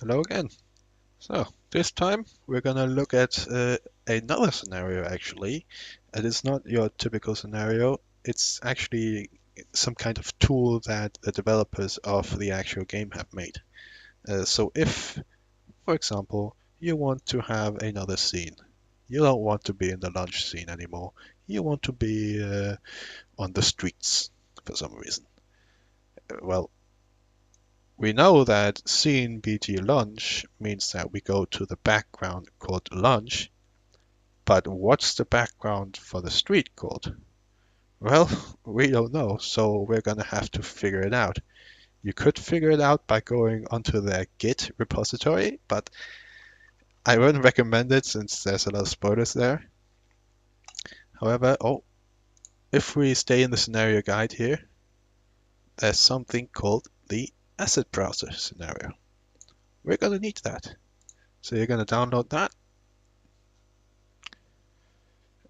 Hello again. So, this time we're gonna look at another scenario actually. And it's not your typical scenario, it's actually some kind of tool that the developers of the actual game have made. So if, for example, you want to have another scene, you don't want to be in the lunch scene anymore, you want to be on the streets for some reason. Well, we know that scene BG lunch means that we go to the background called lunch, but what's the background for the street called? Well, we don't know, so we're gonna have to figure it out. You could figure it out by going onto their Git repository, but I wouldn't recommend it since there's a lot of spoilers there. However, if we stay in the scenario guide here, there's something called the asset browser scenario. We're gonna need that. So you're gonna download that.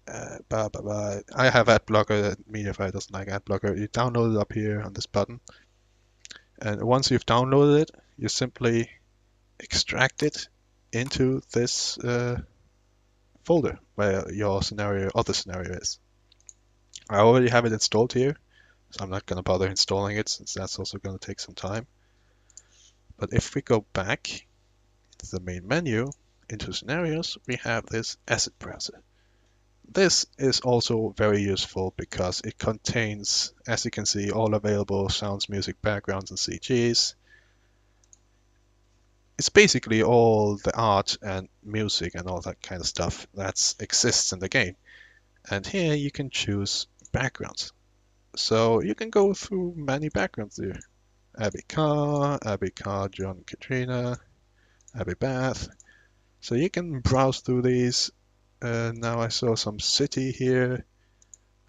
I have AdBlocker. Mediafire doesn't like AdBlocker. You download it up here on this button, and once you've downloaded it, you simply extract it into this folder where your other scenario is. I already have it installed here, so I'm not going to bother installing it since that's also going to take some time. But if we go back to the main menu, into scenarios, we have this asset browser. This is also very useful because it contains, as you can see, all available sounds, music, backgrounds, and CGs. It's basically all the art and music and all that kind of stuff that exists in the game. And here you can choose backgrounds. So you can go through many backgrounds here. Abby Carr, John Katrina, Abby Bath. So you can browse through these. Now I saw some city here.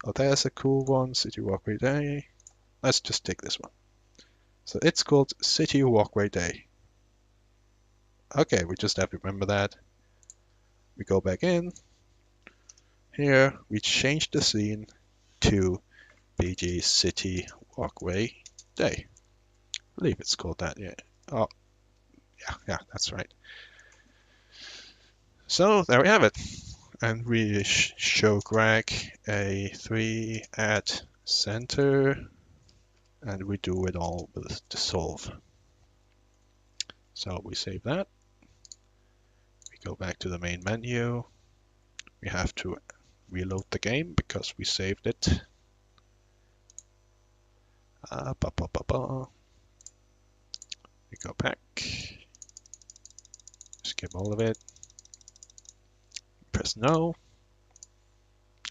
Oh, there's a cool one, City Walkway Day. Let's just take this one. So it's called City Walkway Day. Okay, we just have to remember that. We go back in. Here, we change the scene to BG City Walkway Day. I believe it's called that, yeah. Oh, yeah, that's right. So there we have it. And we show Greg a 3 at center, and we do it all with the solve. So we save that. We go back to the main menu. We have to reload the game because we saved it. We go back, skip all of it, press no,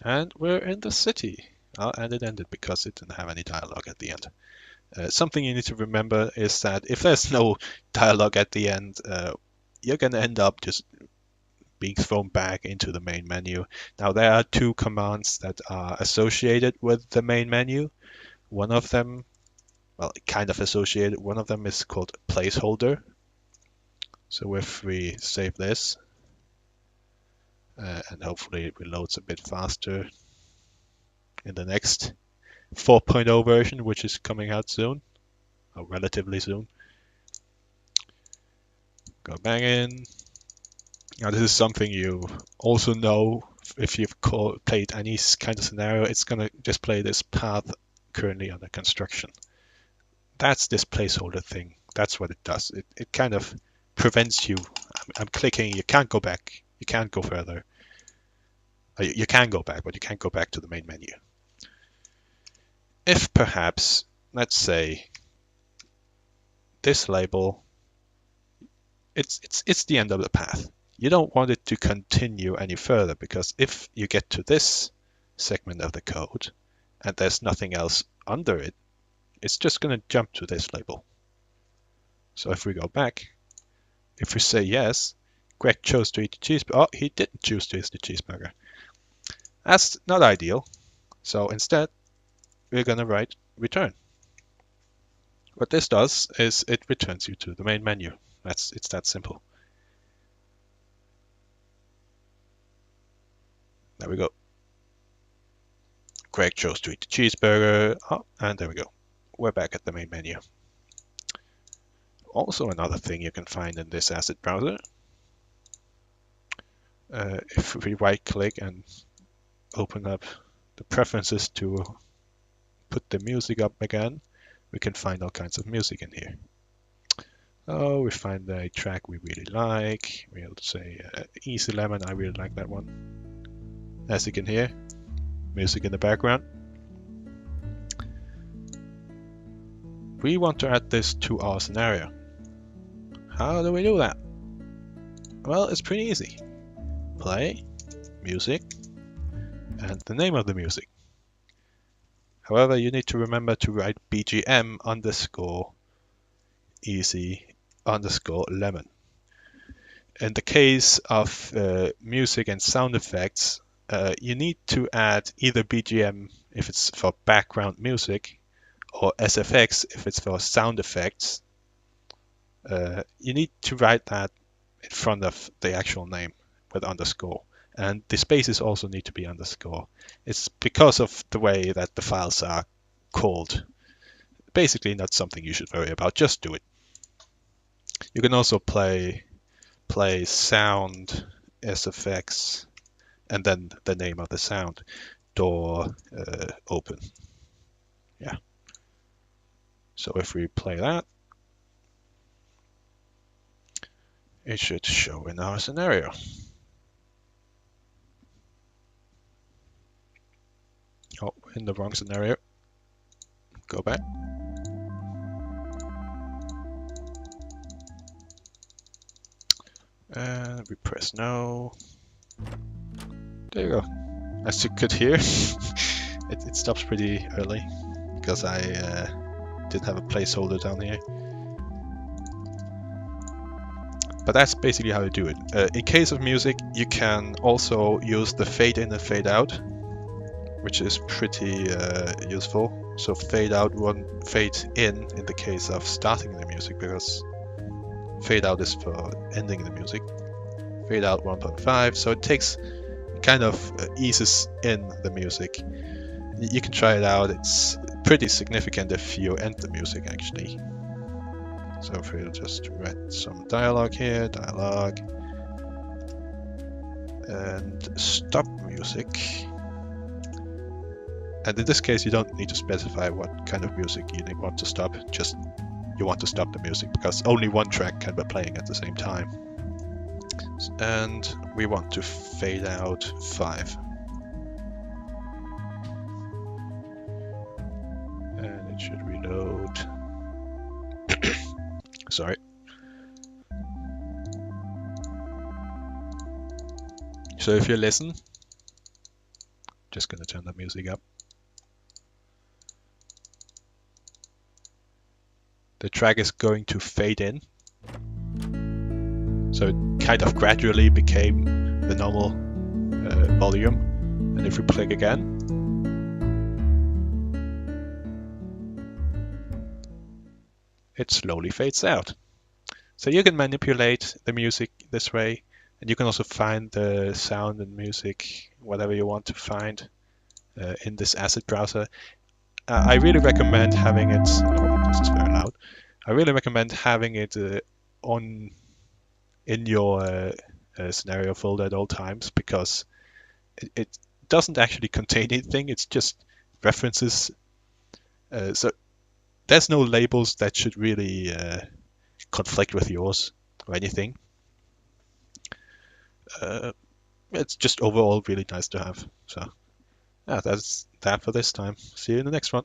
and we're in the city. And it ended because it didn't have any dialogue at the end. Something you need to remember is that if there's no dialogue at the end, you're going to end up just being thrown back into the main menu. Now, there are two commands that are associated with the main menu. One of them, well, kind of associated, one of them is called placeholder. So if we save this, and hopefully it reloads a bit faster in the next 4.0 version, which is coming out soon, or relatively soon. Go back in. Now this is something you also know if you've played any kind of scenario, it's going to display this path currently under construction. That's this placeholder thing. That's what it does. It kind of prevents you. I'm clicking, you can't go back. You can't go further. You can go back, but you can't go back to the main menu. If perhaps, let's say, this label, it's the end of the path. You don't want it to continue any further because if you get to this segment of the code and there's nothing else under it, it's just going to jump to this label. So if we go back, if we say yes, Greg chose to eat the cheeseburger. Oh, he didn't choose to eat the cheeseburger. That's not ideal. So instead, we're going to write return. What this does is it returns you to the main menu. It's that simple. There we go. Greg chose to eat the cheeseburger. Oh, and there we go. We're back at the main menu. Also another thing you can find in this asset browser. If we right click and open up the preferences to put the music up again, we can find all kinds of music in here. Oh, we find a track we really like. We'll say Easy Lemon, I really like that one. As you can hear, music in the background. We want to add this to our scenario. How do we do that? Well, it's pretty easy. Play, music, and the name of the music. However, you need to remember to write BGM underscore easy underscore lemon. In the case of music and sound effects, you need to add either BGM if it's for background music or SFX if it's for sound effects. You need to write that in front of the actual name with underscore. And the spaces also need to be underscore. It's because of the way that the files are called. Basically not something you should worry about, just do it. You can also play sound, SFX, and then the name of the sound, door open. Yeah. So if we play that, it should show in our scenario. Oh, in the wrong scenario. Go back. And we press no. There you go. As you could hear, it stops pretty early because I didn't have a placeholder down here. But that's basically how you do it. In case of music, you can also use the fade in and fade out, which is pretty useful. So fade out won't fade in the case of starting the music, because fade out is for ending the music. Fade out 1.5, so it takes kind of eases in the music. You can try it out. It's pretty significant if you end the music actually. So if we'll just write some dialogue here, dialogue, and stop music. And in this case, you don't need to specify what kind of music you want to stop, just you want to stop the music because only one track can be playing at the same time. And we want to fade out 5. And it should reload. Sorry. So if you listen, just gonna turn the music up. The track is going to fade in. So it kind of gradually became the normal volume. And if we click again, it slowly fades out. So you can manipulate the music this way, and you can also find the sound and music, whatever you want to find in this asset browser. I really recommend having it, oh, this is very loud. I really recommend having it in your scenario folder at all times, because it doesn't actually contain anything, it's just references. So there's no labels that should really conflict with yours or anything. It's just overall really nice to have. So yeah, that's that for this time. See you in the next one.